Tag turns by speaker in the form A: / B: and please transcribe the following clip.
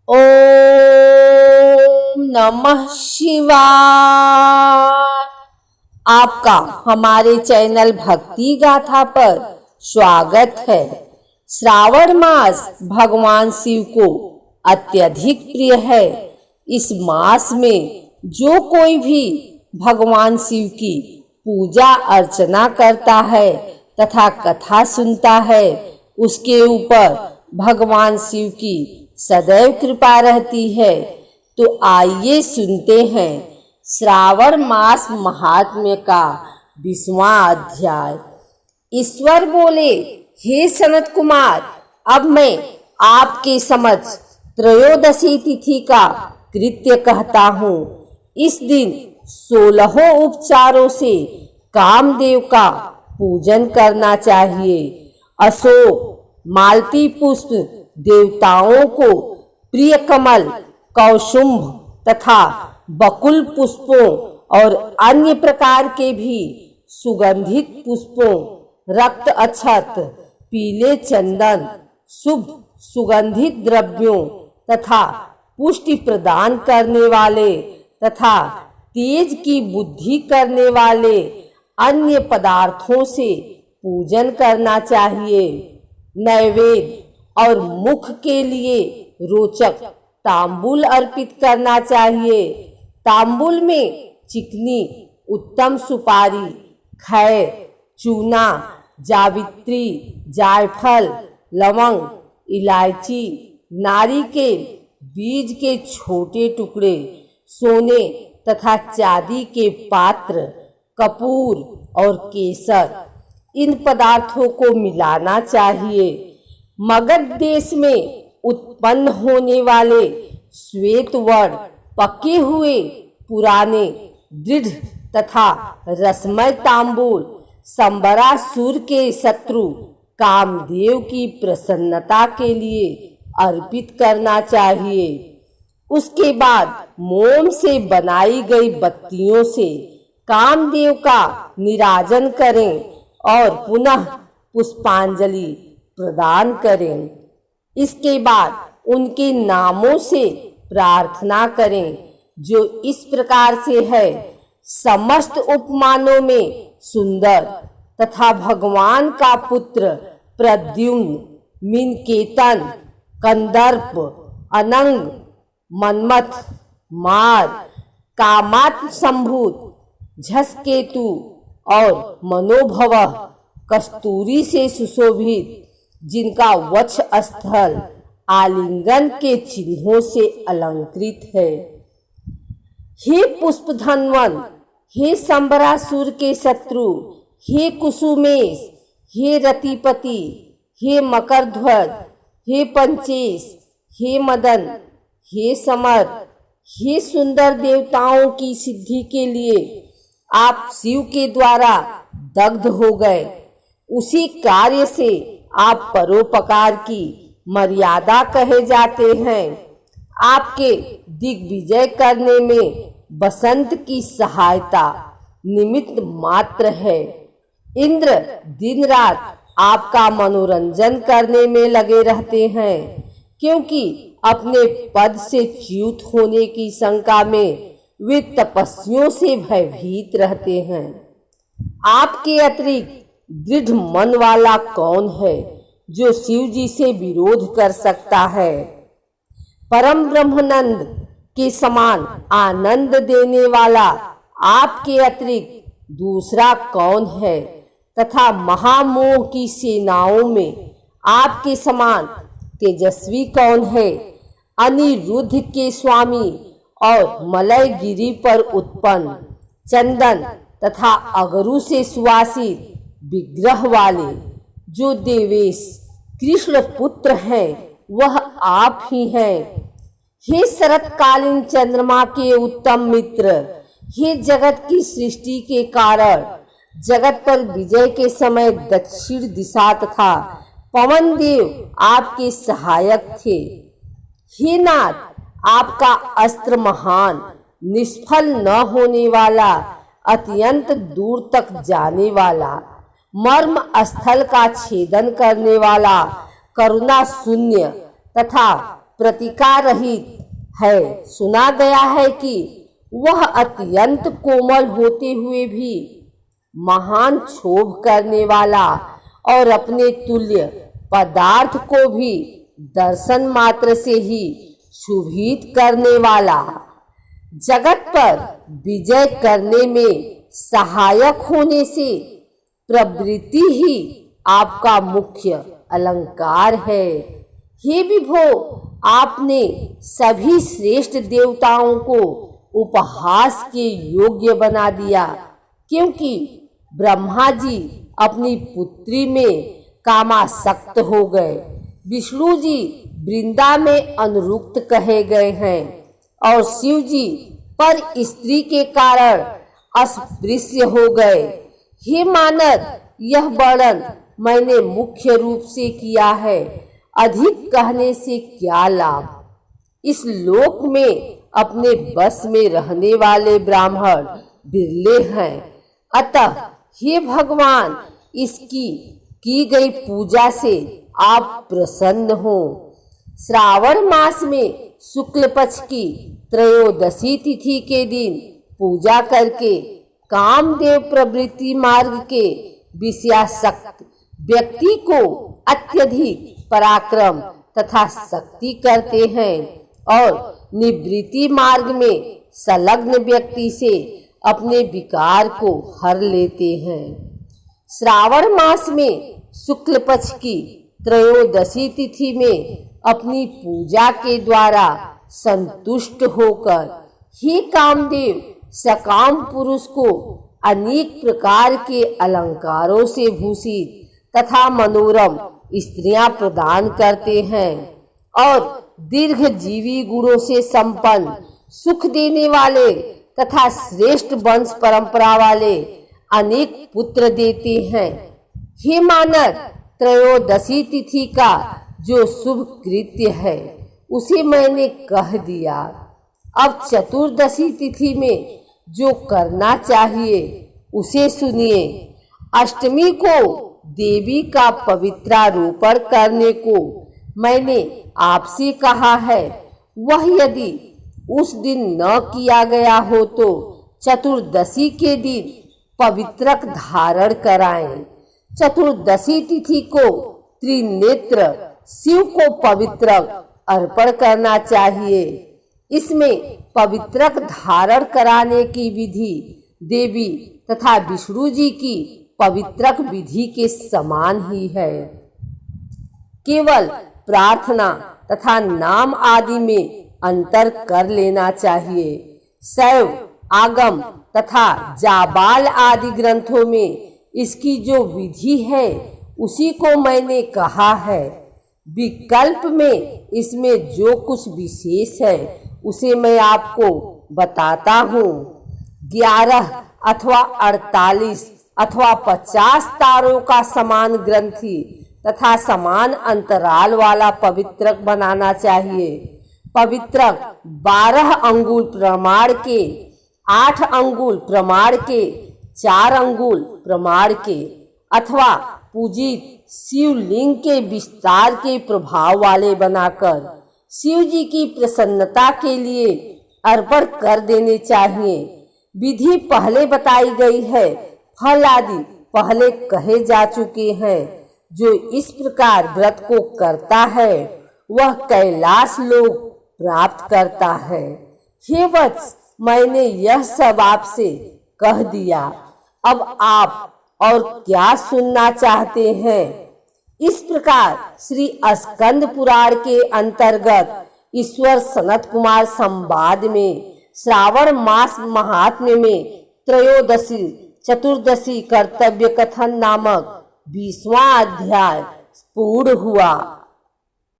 A: ओम नमः शिवाय। आपका हमारे चैनल भक्ति गाथा पर स्वागत है। श्रावण मास भगवान शिव को अत्यधिक प्रिय है। इस मास में जो कोई भी भगवान शिव की पूजा अर्चना करता है तथा कथा सुनता है, उसके ऊपर भगवान शिव की सदैव कृपा रहती है। तो आइए सुनते हैं श्रावण मास महात्म्य का 20वां अध्याय। ईश्वर बोले, हे सनत कुमार, अब मैं आपके समक्ष त्रयोदशी तिथि का कृत्य कहता हूँ। इस दिन 16 उपचारों से कामदेव का पूजन करना चाहिए। अशोक, मालती पुष्प देवताओं को प्रिय, कमल, कौसुंभ तथा बकुल पुष्पों और अन्य प्रकार के भी सुगंधित पुष्पों, रक्त अक्षत, पीले चंदन, शुभ सुगंधित द्रव्यों तथा पुष्टि प्रदान करने वाले तथा तेज की बुद्धि करने वाले अन्य पदार्थों से पूजन करना चाहिए। नैवेद्य और मुख के लिए रोचक तांबूल अर्पित करना चाहिए। तांबूल में चिकनी उत्तम सुपारी, खैर, चूना, जावित्री, जायफल, लवंग, इलायची, नारिकेल, बीज के छोटे टुकड़े, सोने तथा चांदी के पात्र, कपूर और केसर, इन पदार्थों को मिलाना चाहिए। मगध देश में उत्पन्न होने वाले श्वेत वर्ण पके हुए पुराने दृढ़ तथा रसमय तांबूल संबरासुर के शत्रु कामदेव की प्रसन्नता के लिए अर्पित करना चाहिए। उसके बाद मोम से बनाई गई बत्तियों से कामदेव का निराजन करें और पुनः पुष्पांजलि प्रदान करें। इसके बाद उनके नामों से प्रार्थना करें, जो इस प्रकार से है। समस्त उपमानों में सुंदर तथा भगवान का पुत्र प्रद्युम्न, मीनकेतन, कंदर्प, अनंग, मन्मथ, मार, कामात्म संभूत, झसकेतु और मनोभवः कस्तूरी से सुशोभित, जिनका वक्ष स्थल आलिंगन के चिन्हों से अलंकृत है। हे पुष्पधन्वन, हे संबरासुर के शत्रु, हे कुसुमेश, हे रतिपति, हे मकरध्वज, हे पंचेश, हे मदन, हे समर, हे सुंदर देवताओं की सिद्धि के लिए आप शिव के द्वारा दग्ध हो गए। उसी कार्य से आप परोपकार की मर्यादा कहे जाते हैं। आपके दिग्विजय करने में बसंत की सहायता निमित्त मात्र है। इंद्र दिन रात आपका मनोरंजन करने में लगे रहते हैं, क्योंकि अपने पद से च्युत होने की शंका में वे तपस्वियों से भयभीत रहते हैं। आपके अतिरिक्त दृढ़ मन वाला कौन है जो शिव जी से विरोध कर सकता है? परम ब्रह्मानंद के समान आनंद देने वाला आपके अतिरिक्त दूसरा कौन है? तथा महामोह की सेनाओं में आपके समान तेजस्वी कौन है? अनिरुद्ध के स्वामी और मलयगिरी पर उत्पन्न चंदन तथा अगरू से सुवासित विग्रह वाले जो देवेश कृष्ण पुत्र हैं, वह आप ही हैं। हे शरतकालीन चंद्रमा के उत्तम मित्र, हे जगत की सृष्टि के कारण, जगत पर विजय के समय दक्षिण दिशा तथा पवन देव आपके सहायक थे। हे नाथ, आपका अस्त्र महान, निष्फल न होने वाला, अत्यंत दूर तक जाने वाला, मर्म स्थल का छेदन करने वाला, करुणा शून्य तथा प्रतिकार रहित है। सुना गया है कि वह अत्यंत कोमल होते हुए भी महान क्षोभ करने वाला और अपने तुल्य पदार्थ को भी दर्शन मात्र से ही क्षुभित करने वाला, जगत पर विजय करने में सहायक होने से प्रवृत्ति ही आपका मुख्य अलंकार है। हे विभो, आपने सभी श्रेष्ठ देवताओं को उपहास के योग्य बना दिया, क्योंकि ब्रह्मा जी अपनी पुत्री में कामासक्त हो गए, विष्णु जी वृंदा में अनुरुक्त कहे गए हैं और शिव जी पर स्त्री के कारण अस्पृश्य हो गए। हे मानद, यह वर्णन मैंने मुख्य रूप से किया है, अधिक कहने से क्या लाभ। इस लोक में अपने बस में रहने वाले ब्राह्मण बिरले हैं, अतः हे भगवान, इसकी की गई पूजा से आप प्रसन्न हो। श्रावण मास में शुक्ल पक्ष की त्रयोदशी तिथि के दिन पूजा करके कामदेव प्रवृत्ति मार्ग के विषयासक्त व्यक्ति को अत्यधिक पराक्रम तथा शक्ति करते हैं और निवृत्ति मार्ग में संलग्न व्यक्ति से अपने विकार को हर लेते हैं। श्रावण मास में शुक्ल पक्ष की त्रयोदशी तिथि में अपनी पूजा के द्वारा संतुष्ट होकर हे कामदेव सकाम पुरुष को अनेक प्रकार के अलंकारों से भूषित तथा मनोरम स्त्रियां प्रदान करते हैं और दीर्घजीवी गुणों से संपन्न सुख देने वाले तथा श्रेष्ठ वंश परंपरा वाले अनेक पुत्र देते हैं। हे मानद, त्रयोदशी तिथि का जो शुभ कृत्य है उसे मैंने कह दिया। अब चतुर्दशी तिथि में जो करना चाहिए उसे सुनिए। अष्टमी को देवी का पवित्रारोपण करने को मैंने आपसे कहा है, वह यदि उस दिन न किया गया हो तो चतुर्दशी के दिन पवित्रक धारण कराएं। चतुर्दशी तिथि को त्रिनेत्र शिव को पवित्रक अर्पण करना चाहिए। इसमें पवित्रक धारण कराने की विधि देवी तथा विष्णु जी की पवित्रक विधि के समान ही है। केवल प्रार्थना तथा नाम आदि में अंतर कर लेना चाहिए। शैव, आगम तथा जाबाल आदि ग्रंथों में इसकी जो विधि है उसी को मैंने कहा है। विकल्प में इसमें जो कुछ विशेष है उसे मैं आपको बताता हूँ। 11 अथवा 48 अथवा 50 तारों का समान ग्रंथि तथा समान अंतराल वाला पवित्रक बनाना चाहिए। पवित्रक 12 अंगुल प्रमाण के, 8 अंगुल प्रमाण के, 4 अंगुल प्रमाण के अथवा पूजित शिवलिंग के विस्तार के प्रभाव वाले बनाकर शिव जी की प्रसन्नता के लिए अर्पण कर देने चाहिए। विधि पहले बताई गई है, फल आदि पहले कहे जा चुके हैं। जो इस प्रकार व्रत को करता है वह कैलाश लोक प्राप्त करता है। हे वत्स, मैंने यह सब आपसे कह दिया, अब आप और क्या सुनना चाहते हैं? इस प्रकार श्री स्कंद पुराण के अंतर्गत ईश्वर सनत कुमार संवाद में श्रावण मास महात्म्य में त्रयोदशी चतुर्दशी कर्तव्य कथन नामक 20वां अध्याय पूर्ण हुआ।